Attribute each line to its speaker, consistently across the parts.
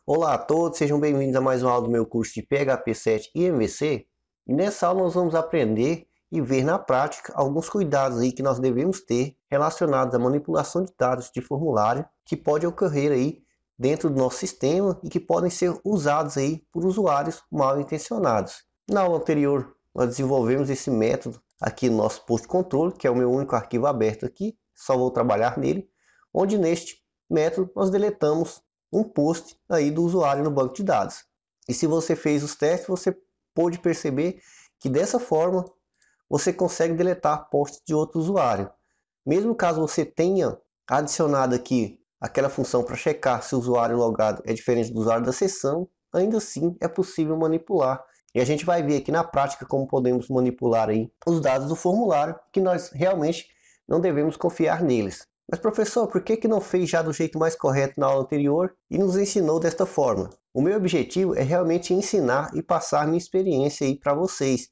Speaker 1: Olá a todos, sejam bem-vindos a mais uma aula do meu curso de PHP 7 e MVC. E nessa aula nós vamos aprender e ver na prática alguns cuidados aí que nós devemos ter relacionados à manipulação de dados de formulário que pode ocorrer aí dentro do nosso sistema e que podem ser usados aí por usuários mal intencionados. Na aula anterior nós desenvolvemos esse método aqui no nosso post controle, que é o meu único arquivo aberto aqui, só vou trabalhar nele, onde neste método nós deletamos um post aí do usuário no banco de dados. E se você fez os testes, você pode perceber que dessa forma você consegue deletar posts de outro usuário. Mesmo caso você tenha adicionado aqui aquela função para checar se o usuário logado é diferente do usuário da sessão, ainda assim é possível manipular. E a gente vai ver aqui na prática como podemos manipular aí os dados do formulário, que nós realmente não devemos confiar neles. Mas professor, por que não fez já do jeito mais correto na aula anterior e nos ensinou desta forma? O meu objetivo é realmente ensinar e passar minha experiência aí para vocês,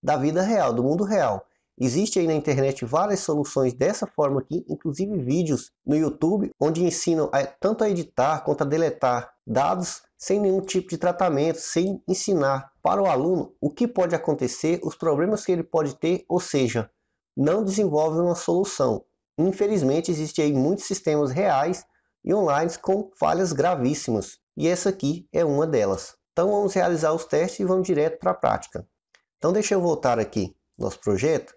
Speaker 1: da vida real, do mundo real. Existe aí na internet várias soluções dessa forma aqui, inclusive vídeos no YouTube, onde ensinam tanto a editar quanto a deletar dados sem nenhum tipo de tratamento, sem ensinar para o aluno o que pode acontecer, os problemas que ele pode ter, ou seja, não desenvolve uma solução. Infelizmente, existem aí muitos sistemas reais e online com falhas gravíssimas, e essa aqui é uma delas. Então vamos realizar os testes e vamos direto para a prática. Então deixa eu voltar aqui no nosso projeto.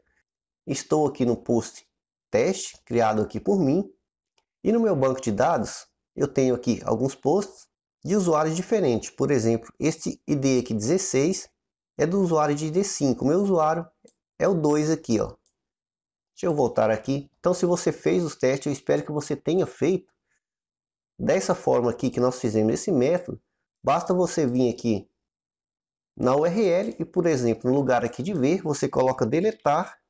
Speaker 1: Estou aqui no post teste, criado aqui por mim, e no meu banco de dados eu tenho aqui alguns posts de usuários diferentes. Por exemplo, este ID aqui 16 é do usuário de ID5, o meu usuário é o 2 aqui, ó. Deixa eu voltar aqui. Então, se você fez os testes, eu espero que você tenha feito dessa forma aqui que nós fizemos esse método. Basta você vir aqui na URL e, por exemplo, no lugar aqui de ver, você coloca deletar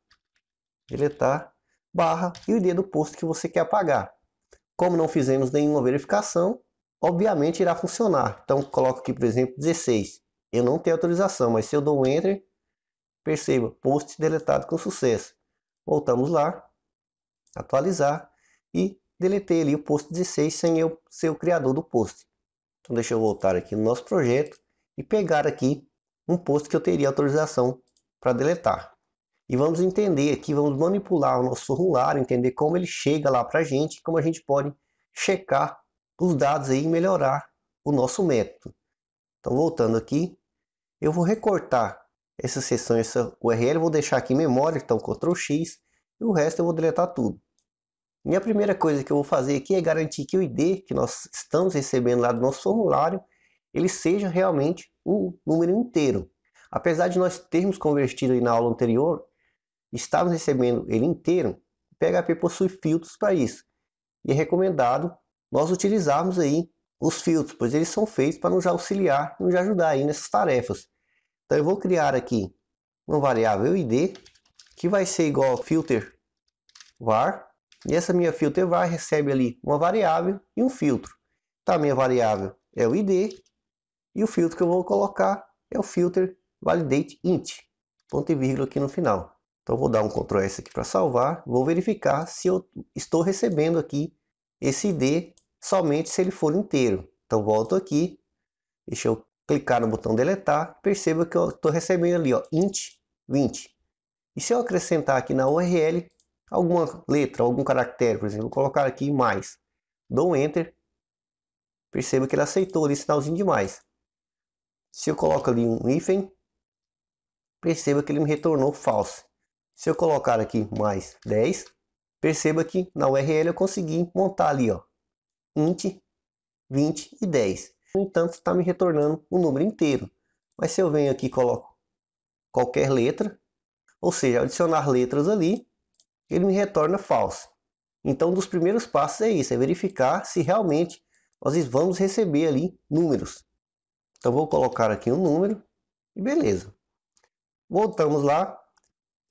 Speaker 1: barra e o ID do post que você quer apagar. Como não fizemos nenhuma verificação, obviamente irá funcionar. Então, coloco aqui, por exemplo, 16. Eu não tenho autorização, mas se eu dou um Enter, perceba, post deletado com sucesso. Voltamos lá, atualizar e deletei ali o post 16 sem eu ser o criador do post. Então deixa eu voltar aqui no nosso projeto e pegar aqui um post que eu teria autorização para deletar. E vamos entender aqui, vamos manipular o nosso formulário, entender como ele chega lá para a gente, como a gente pode checar os dados aí e melhorar o nosso método. Então voltando aqui, eu vou recortar essa seção, essa URL, vou deixar aqui em memória, então Ctrl X, e o resto eu vou deletar tudo. E a primeira coisa que eu vou fazer aqui é garantir que o ID que nós estamos recebendo lá do nosso formulário, ele seja realmente um número inteiro. Apesar de nós termos convertido aí na aula anterior, estávamos recebendo ele inteiro, o PHP possui filtros para isso. E é recomendado nós utilizarmos aí os filtros, pois eles são feitos para nos auxiliar, nos ajudar aí nessas tarefas. Então eu vou criar aqui uma variável id, que vai ser igual ao filter var, e essa minha filter var recebe ali uma variável e um filtro. Então a minha variável é o id, e o filtro que eu vou colocar é o filter validate int, ponto e vírgula aqui no final. Então vou dar um Ctrl S aqui para salvar, vou verificar se eu estou recebendo aqui esse ID somente se ele for inteiro. Então volto aqui, deixa eu clicar no botão deletar, perceba que eu estou recebendo ali, ó, int 20. E se eu acrescentar aqui na URL alguma letra, algum caractere, por exemplo, vou colocar aqui mais, dou um Enter, perceba que ele aceitou ali sinalzinho de mais. Se eu coloco ali um hífen, perceba que ele me retornou false. Se eu colocar aqui mais 10, perceba que na URL eu consegui montar ali, ó, int 20 e 10. No entanto, está me retornando um número inteiro. Mas se eu venho aqui e coloco qualquer letra, ou seja, adicionar letras ali, ele me retorna false. Então, um dos primeiros passos é isso, é verificar se realmente nós vamos receber ali números. Então, vou colocar aqui um número e beleza. Voltamos lá.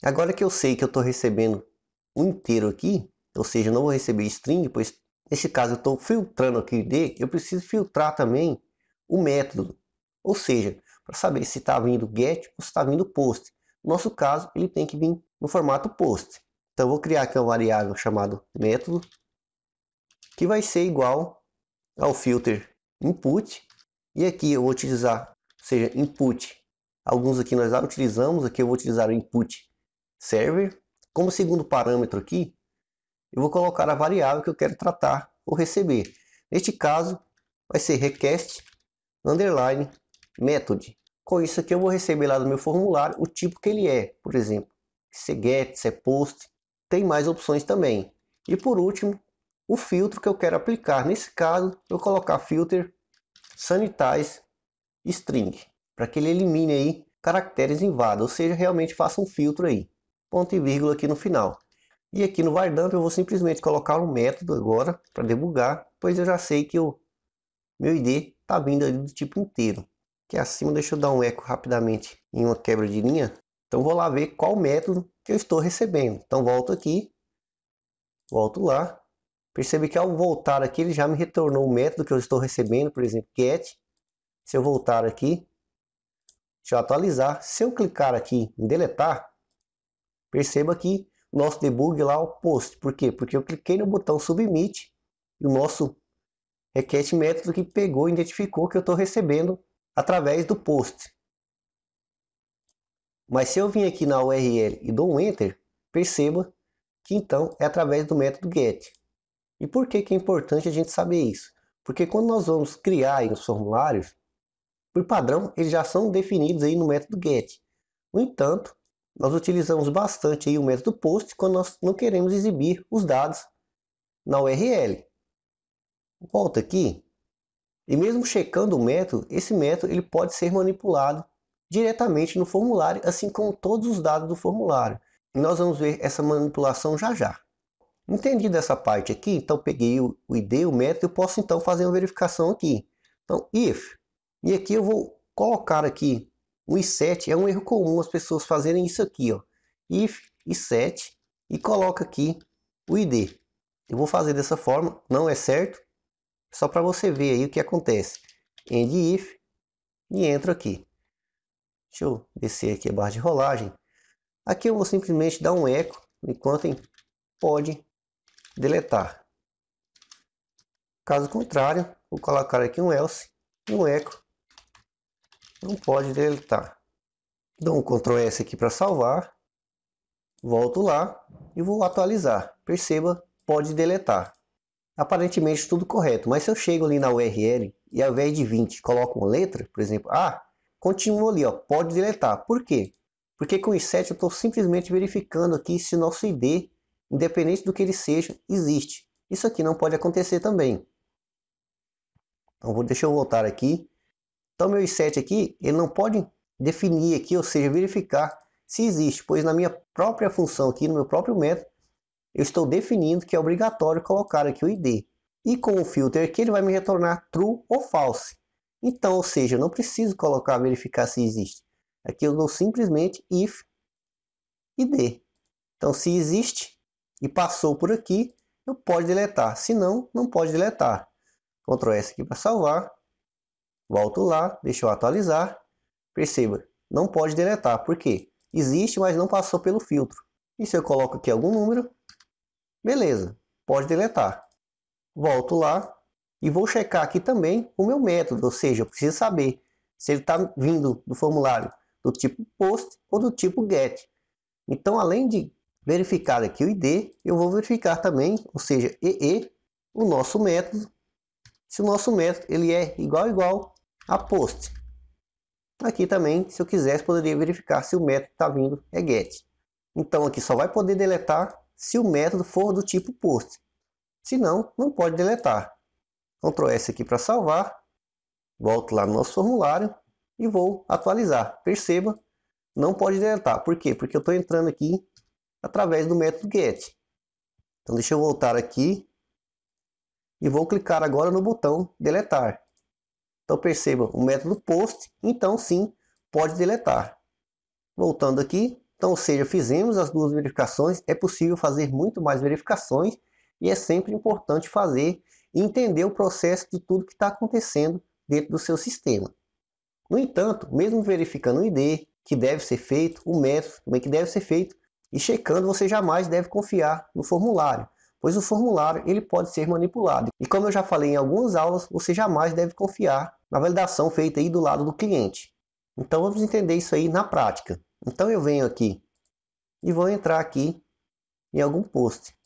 Speaker 1: Agora que eu sei que eu estou recebendo um inteiro aqui, ou seja, eu não vou receber string, pois nesse caso eu estou filtrando aqui o ID, eu preciso filtrar também o método. Ou seja, para saber se está vindo get ou se está vindo post. No nosso caso, ele tem que vir no formato post. Então eu vou criar aqui uma variável chamada método, que vai ser igual ao filter input, E aqui eu vou utilizar, ou seja, input. Alguns aqui nós já utilizamos, aqui eu vou utilizar o input server. Como segundo parâmetro aqui, eu vou colocar a variável que eu quero tratar ou receber. Neste caso, vai ser request underline method. Com isso aqui eu vou receber lá do meu formulário o tipo que ele é, por exemplo, se é get, se é post, tem mais opções também. E por último, o filtro que eu quero aplicar. Nesse caso, eu vou colocar filter sanitize string, para que ele elimine aí caracteres inválidos, ou seja, realmente faça um filtro aí. Ponto e vírgula aqui no final. E aqui no var_dump eu vou simplesmente colocar um método agora para debugar, pois eu já sei que o meu ID está vindo ali do tipo inteiro. Aqui acima, deixa eu dar um eco rapidamente em uma quebra de linha. Então vou lá ver qual método que eu estou recebendo. Então volto aqui, volto lá. Percebe que ao voltar aqui ele já me retornou o método que eu estou recebendo, por exemplo, get. Se eu voltar aqui, deixa eu atualizar. Se eu clicar aqui em deletar, perceba que o nosso debug lá é o post. Por quê? Porque eu cliquei no botão submit e o nosso request método que pegou e identificou que eu estou recebendo através do post. Mas se eu vim aqui na URL e dou um enter, perceba que então é através do método get. E por que é importante a gente saber isso? Porque quando nós vamos criar aí os formulários, por padrão eles já são definidos aí no método get. No entanto, nós utilizamos bastante aí o método post quando nós não queremos exibir os dados na URL. Volta aqui. E mesmo checando o método, esse método ele pode ser manipulado diretamente no formulário, assim como todos os dados do formulário. E nós vamos ver essa manipulação já já. Entendido essa parte aqui, então peguei o ID, o método, eu posso então fazer uma verificação aqui. Então, if. E aqui eu vou colocar aqui o i7, é um erro comum as pessoas fazerem isso aqui, ó. If i7 e coloca aqui o ID. Eu vou fazer dessa forma, não é certo. Só para você ver aí o que acontece. End if e entro aqui. Deixa eu descer aqui a barra de rolagem. Aqui eu vou simplesmente dar um eco enquanto pode deletar. Caso contrário, vou colocar aqui um else e um eco. Não pode deletar. Dou um Ctrl S aqui para salvar. Volto lá e vou atualizar. Perceba, pode deletar. Aparentemente tudo correto, mas se eu chego ali na URL e ao invés de 20 coloco uma letra, por exemplo, continua ali, ó, pode deletar. Por quê? Porque com o i7 eu estou simplesmente verificando aqui se nosso ID, independente do que ele seja, existe. Isso aqui não pode acontecer também. Então deixa eu voltar aqui. Então meu i7 aqui, ele não pode definir aqui, ou seja, verificar se existe, pois na minha própria função aqui, no meu próprio método, eu estou definindo que é obrigatório colocar aqui o ID. E com o filter aqui ele vai me retornar true ou false. Então, ou seja, eu não preciso verificar se existe. Aqui eu dou simplesmente if ID. Então, se existe e passou por aqui, eu posso deletar. Se não, não pode deletar. Ctrl S aqui para salvar. Volto lá, deixa eu atualizar. Perceba, não pode deletar. Por quê? Existe, mas não passou pelo filtro. E se eu coloco aqui algum número, beleza, pode deletar. Volto lá e vou checar aqui também o meu método, ou seja, eu preciso saber se ele está vindo do formulário do tipo post ou do tipo get. Então, além de verificar aqui o ID, eu vou verificar também, ou seja, o nosso método, se o nosso método ele é igual a post. Aqui também, se eu quisesse, poderia verificar se o método está vindo é get. Então aqui só vai poder deletar se o método for do tipo post. Se não, não pode deletar. Ctrl S aqui para salvar. Volto lá no nosso formulário e vou atualizar. Perceba, não pode deletar. Por quê? Porque eu estou entrando aqui através do método get. Então deixa eu voltar aqui e vou clicar agora no botão deletar. Então perceba o método post, então sim, pode deletar. Voltando aqui, então, ou seja, fizemos as duas verificações, é possível fazer muito mais verificações e é sempre importante fazer e entender o processo de tudo que está acontecendo dentro do seu sistema. No entanto, mesmo verificando o ID, que deve ser feito, o método também que deve ser feito, e checando, você jamais deve confiar no formulário, pois o formulário ele pode ser manipulado. E como eu já falei em algumas aulas, você jamais deve confiar na validação feita aí do lado do cliente. Então vamos entender isso aí na prática. Então eu venho aqui e vou entrar aqui em algum post.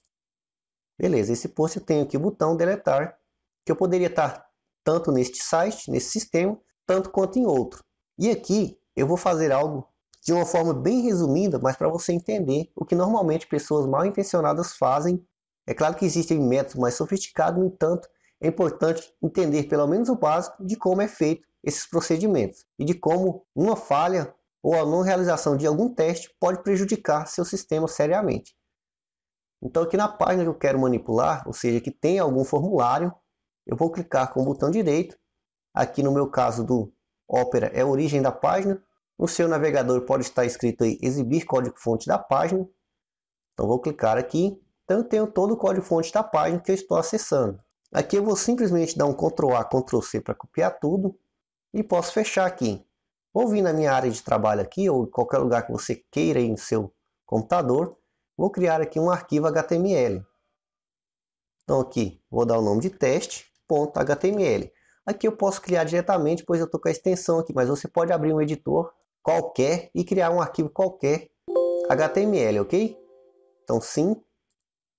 Speaker 1: Beleza, esse post eu tenho aqui o botão deletar, que eu poderia estar tanto neste site, nesse sistema, tanto quanto em outro. E aqui eu vou fazer algo de uma forma bem resumida, mas para você entender o que normalmente pessoas mal intencionadas fazem. É claro que existem métodos mais sofisticados, no entanto, é importante entender pelo menos o básico de como é feito esses procedimentos e de como uma falha ou a não realização de algum teste pode prejudicar seu sistema seriamente. Então aqui na página que eu quero manipular, ou seja, que tem algum formulário, eu vou clicar com o botão direito. Aqui no meu caso do Opera é a origem da página. No seu navegador pode estar escrito aí exibir código-fonte da página. Então vou clicar aqui. Então eu tenho todo o código-fonte da página que eu estou acessando. Aqui eu vou simplesmente dar um Ctrl A, Ctrl C para copiar tudo. E posso fechar aqui. Vou vir na minha área de trabalho aqui, ou em qualquer lugar que você queira aí no seu computador. Vou criar aqui um arquivo HTML. Então aqui, vou dar o nome de teste.html. Aqui eu posso criar diretamente, pois eu estou com a extensão aqui, mas você pode abrir um editor qualquer e criar um arquivo qualquer HTML, ok? Então sim.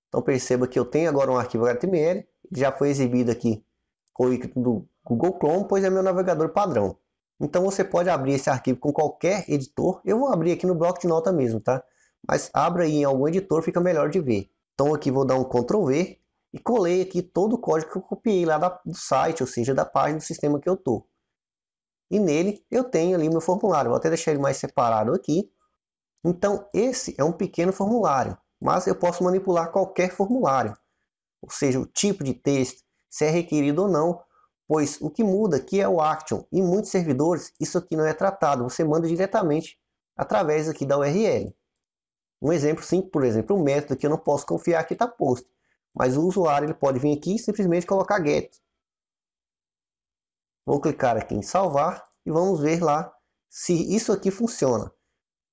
Speaker 1: Então perceba que eu tenho agora um arquivo HTML, já foi exibido aqui com o ícone do Google Chrome, pois é meu navegador padrão. Então você pode abrir esse arquivo com qualquer editor. Eu vou abrir aqui no bloco de nota mesmo, tá? Mas abra aí em algum editor, fica melhor de ver. Então aqui vou dar um Ctrl V e colei aqui todo o código que eu copiei lá do site, ou seja, da página do sistema que eu estou. E nele eu tenho ali meu formulário. Vou até deixar ele mais separado aqui. Então esse é um pequeno formulário, mas eu posso manipular qualquer formulário. Ou seja, o tipo de texto, se é requerido ou não, pois o que muda aqui é o action. Em muitos servidores isso aqui não é tratado, você manda diretamente através aqui da URL. Um exemplo simples, por exemplo, o método que eu não posso confiar que está post, mas o usuário ele pode vir aqui e simplesmente colocar get. Vou clicar aqui em salvar e vamos ver lá se isso aqui funciona.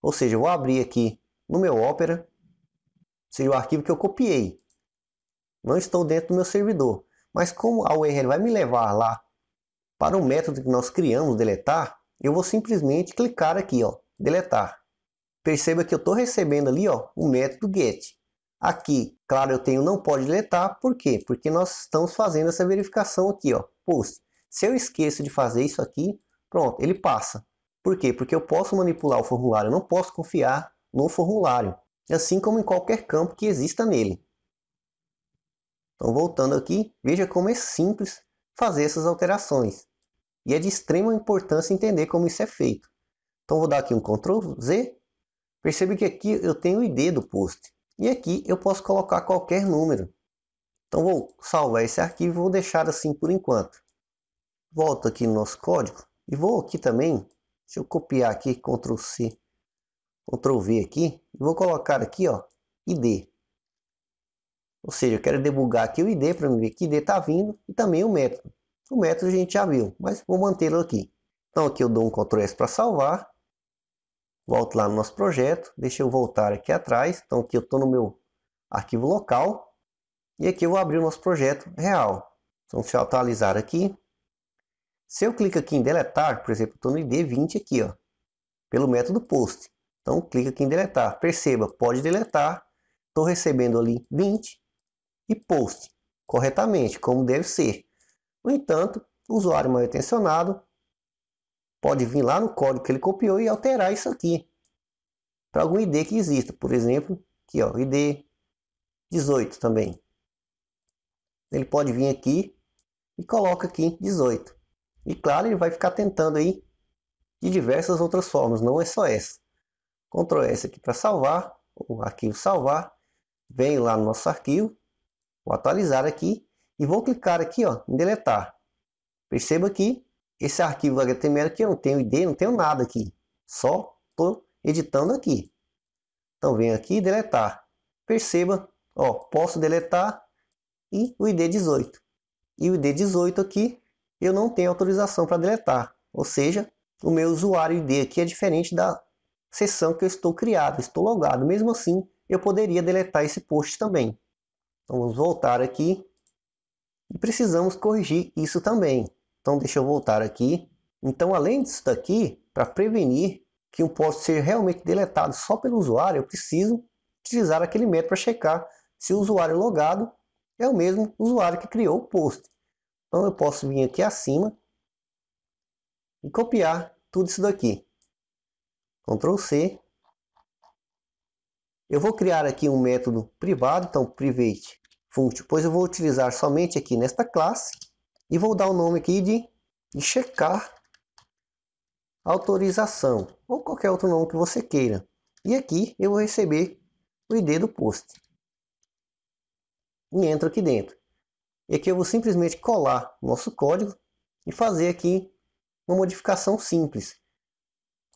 Speaker 1: Ou seja, eu vou abrir aqui no meu Opera, seja o arquivo que eu copiei. Não estou dentro do meu servidor, mas como a URL vai me levar lá para o método que nós criamos, deletar, eu vou simplesmente clicar aqui, ó, deletar. Perceba que eu estou recebendo ali, ó, o método get. Aqui, claro, eu tenho não pode deletar, por quê? Porque nós estamos fazendo essa verificação aqui, ó, post. Se eu esqueço de fazer isso aqui, pronto, ele passa. Por quê? Porque eu posso manipular o formulário, eu não posso confiar no formulário, assim como em qualquer campo que exista nele. Então, voltando aqui, veja como é simples fazer essas alterações. E é de extrema importância entender como isso é feito. Então, vou dar aqui um Ctrl Z. Percebe que aqui eu tenho o ID do post. E aqui eu posso colocar qualquer número. Então, vou salvar esse arquivo e vou deixar assim por enquanto. Volto aqui no nosso código. E vou aqui também, deixa eu copiar aqui, Ctrl C, Ctrl V aqui. E vou colocar aqui, ó, ID. Ou seja, eu quero debugar aqui o ID para ver que ID está vindo e também o método. O método a gente já viu, mas vou mantê-lo aqui. Então aqui eu dou um Ctrl S para salvar. Volto lá no nosso projeto. Deixa eu voltar aqui atrás. Então aqui eu estou no meu arquivo local. E aqui eu vou abrir o nosso projeto real. Então deixa eu atualizar aqui. Se eu clico aqui em deletar, por exemplo, estou no ID 20 aqui, ó, pelo método post. Então clica aqui em deletar. Perceba, pode deletar. Estou recebendo ali 20. E post corretamente, como deve ser. No entanto, o usuário mal intencionado pode vir lá no código que ele copiou e alterar isso aqui para algum ID que exista. Por exemplo, aqui ó, ID 18 também. Ele pode vir aqui e coloca aqui 18. E claro, ele vai ficar tentando aí de diversas outras formas, não é só essa. Ctrl S aqui para salvar, o arquivo salvar. Venho lá no nosso arquivo. Vou atualizar aqui e vou clicar aqui ó, em deletar. Perceba que esse arquivo HTML aqui eu não tenho ID, não tenho nada aqui. Só estou editando aqui. Então venho aqui e deletar. Perceba, ó, posso deletar e o ID 18. E o ID 18 aqui eu não tenho autorização para deletar. Ou seja, o meu usuário ID aqui é diferente da seção que eu estou criado, estou logado. Mesmo assim, eu poderia deletar esse post também. Então vamos voltar aqui e precisamos corrigir isso também. Então deixa eu voltar aqui. Então além disso daqui, para prevenir que um post seja realmente deletado só pelo usuário, eu preciso utilizar aquele método para checar se o usuário logado é o mesmo usuário que criou o post. Então eu posso vir aqui acima e copiar tudo isso daqui. Ctrl C. Eu vou criar aqui um método privado, então private function, pois eu vou utilizar somente aqui nesta classe e vou dar o nome aqui de checar autorização ou qualquer outro nome que você queira. E aqui eu vou receber o ID do post e entro aqui dentro. E aqui eu vou simplesmente colar o nosso código e fazer aqui uma modificação simples.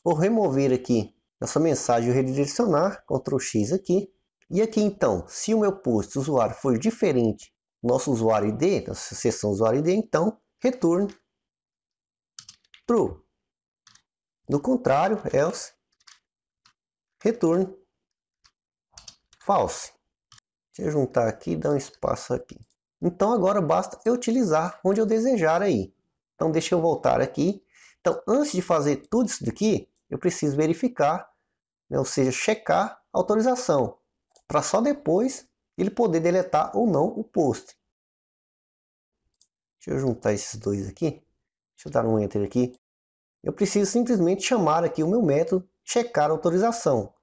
Speaker 1: Vou remover aqui essa mensagem e redirecionar, Ctrl X aqui. E aqui então, se o meu post usuário for diferente do nosso usuário ID, nossa seção usuário ID, então returne true. Do contrário, else, returne false. Deixa eu juntar aqui e dar um espaço aqui. Então agora basta eu utilizar onde eu desejar aí. Então deixa eu voltar aqui. Então antes de fazer tudo isso daqui, eu preciso verificar, né, ou seja, checar a autorização, para só depois ele poder deletar ou não o post. Deixa eu juntar esses dois aqui. Deixa eu dar um enter aqui. Eu preciso simplesmente chamar aqui o meu método checar a autorização.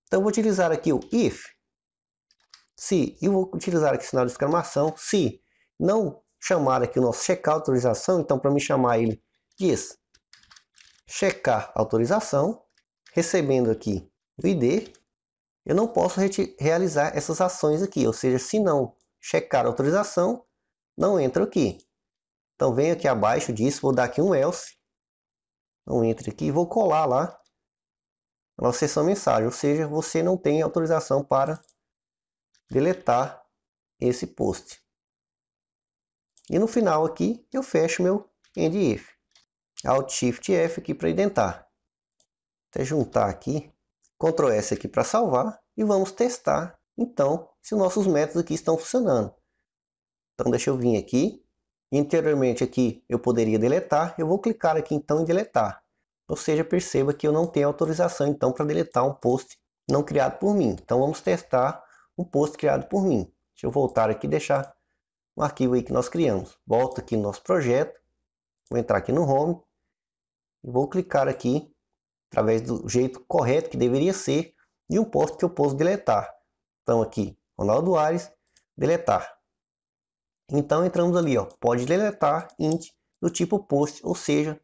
Speaker 1: Então eu vou utilizar aqui o if, se, e vou utilizar aqui o sinal de exclamação, se não chamar aqui o nosso checar autorização, então para me chamar ele diz checar autorização, recebendo aqui o ID, eu não posso realizar essas ações aqui, ou seja, se não checar a autorização, não entro aqui. Então venho aqui abaixo disso, vou dar aqui um else, não entre aqui e vou colar lá a nossa seção mensagem, ou seja, você não tem autorização para deletar esse post. E no final aqui eu fecho meu end if. Alt Shift F aqui para identar. Até juntar aqui, Ctrl S aqui para salvar e vamos testar então se os nossos métodos aqui estão funcionando. Então deixa eu vir aqui. Anteriormente aqui eu poderia deletar, eu vou clicar aqui então em deletar. Ou seja, perceba que eu não tenho autorização então para deletar um post não criado por mim. Então vamos testar um post criado por mim. Deixa eu voltar aqui e deixar um arquivo aí que nós criamos. Volto aqui no nosso projeto, vou entrar aqui no Home e vou clicar aqui através do jeito correto que deveria ser de um post que eu posso deletar. Então aqui, Ronaldo Aires, deletar. Então entramos ali, ó, pode deletar int do tipo post, ou seja,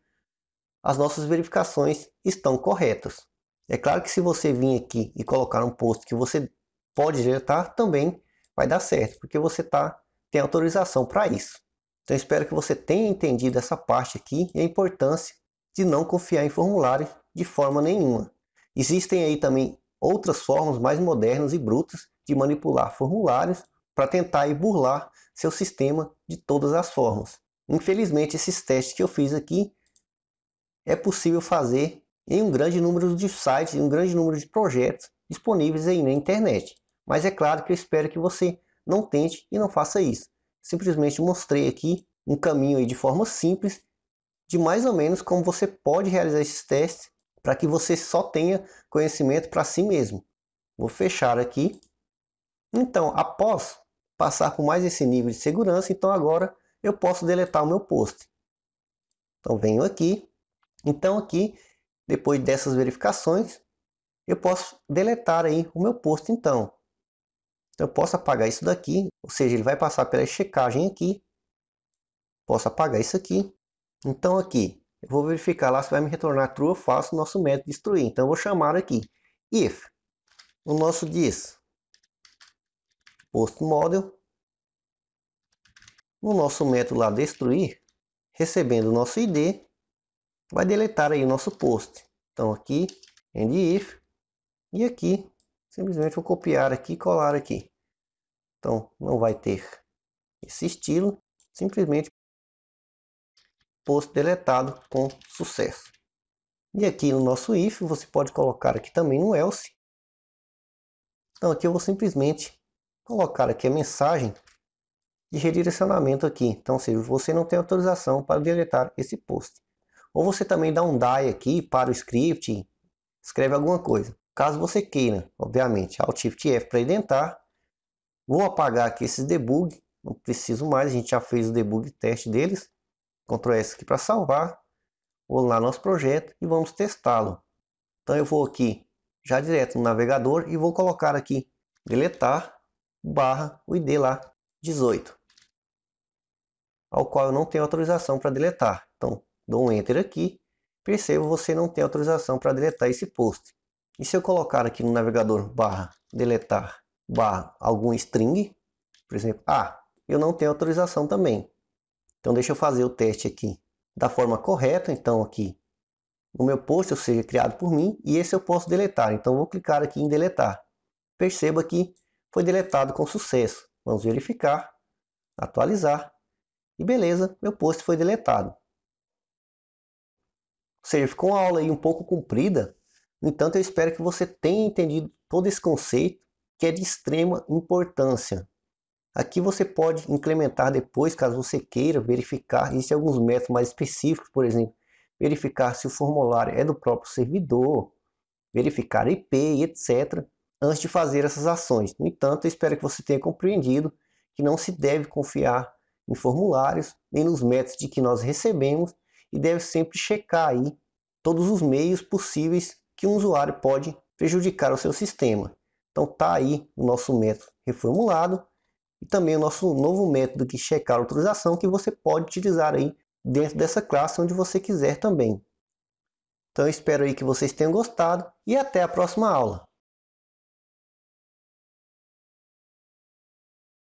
Speaker 1: as nossas verificações estão corretas. É claro que se você vir aqui e colocar um post que você pode deletar, também vai dar certo, porque você tem autorização para isso. Então espero que você tenha entendido essa parte aqui e a importância de não confiar em formulários de forma nenhuma. Existem aí também outras formas mais modernas e brutas de manipular formulários para tentar burlar seu sistema de todas as formas. Infelizmente, esses testes que eu fiz aqui é possível fazer em um grande número de sites, em um grande número de projetos disponíveis aí na internet. Mas é claro que eu espero que você não tente e não faça isso. Simplesmente mostrei aqui um caminho aí de forma simples de mais ou menos como você pode realizar esses testes para que você só tenha conhecimento para si mesmo. Vou fechar aqui. Então, após passar por mais esse nível de segurança, então agora eu posso deletar o meu post. Então venho aqui. Então aqui, depois dessas verificações, eu posso deletar aí o meu post então. Então eu posso apagar isso daqui, ou seja, ele vai passar pela checagem aqui. Posso apagar isso aqui. Então aqui, eu vou verificar lá se vai me retornar true ou false o nosso método destruir. Então eu vou chamar aqui if o nosso diz post model, no nosso método lá destruir, recebendo o nosso ID, vai deletar aí o nosso post. Então aqui, end if, e aqui, simplesmente vou copiar aqui e colar aqui. Então não vai ter esse estilo, simplesmente post deletado com sucesso. E aqui no nosso if, você pode colocar aqui também no else. Então aqui eu vou simplesmente colocar aqui a mensagem de redirecionamento aqui. Então, se você não tem autorização para deletar esse post. Ou você também dá um die aqui para o script, escreve alguma coisa. Caso você queira, obviamente, Alt Shift F para identar. Vou apagar aqui esses debug, não preciso mais, a gente já fez o debug teste deles. Ctrl S aqui para salvar. Vou lá no nosso projeto e vamos testá-lo. Então eu vou aqui já direto no navegador e vou colocar aqui deletar barra o ID lá 18, ao qual eu não tenho autorização para deletar. Então dou um enter aqui, percebo você não tem autorização para deletar esse post. E se eu colocar aqui no navegador barra deletar barra algum string, por exemplo, eu não tenho autorização também. Então deixa eu fazer o teste aqui da forma correta. Então aqui no meu post, ou seja, criado por mim, e esse eu posso deletar. Então vou clicar aqui em deletar. Perceba que foi deletado com sucesso. Vamos verificar, atualizar e beleza, meu post foi deletado. Ou seja, ficou uma aula aí um pouco comprida. No entanto, eu espero que você tenha entendido todo esse conceito que é de extrema importância. Aqui você pode implementar depois, caso você queira verificar. Existem alguns métodos mais específicos, por exemplo, verificar se o formulário é do próprio servidor, verificar IP, etc., antes de fazer essas ações. No entanto, eu espero que você tenha compreendido que não se deve confiar em formulários, nem nos métodos de que nós recebemos, e deve sempre checar aí todos os meios possíveis que um usuário pode prejudicar o seu sistema. Então está aí o nosso método reformulado, e também o nosso novo método de checar a autorização, que você pode utilizar aí dentro dessa classe onde você quiser também. Então eu espero aí que vocês tenham gostado e até a próxima aula.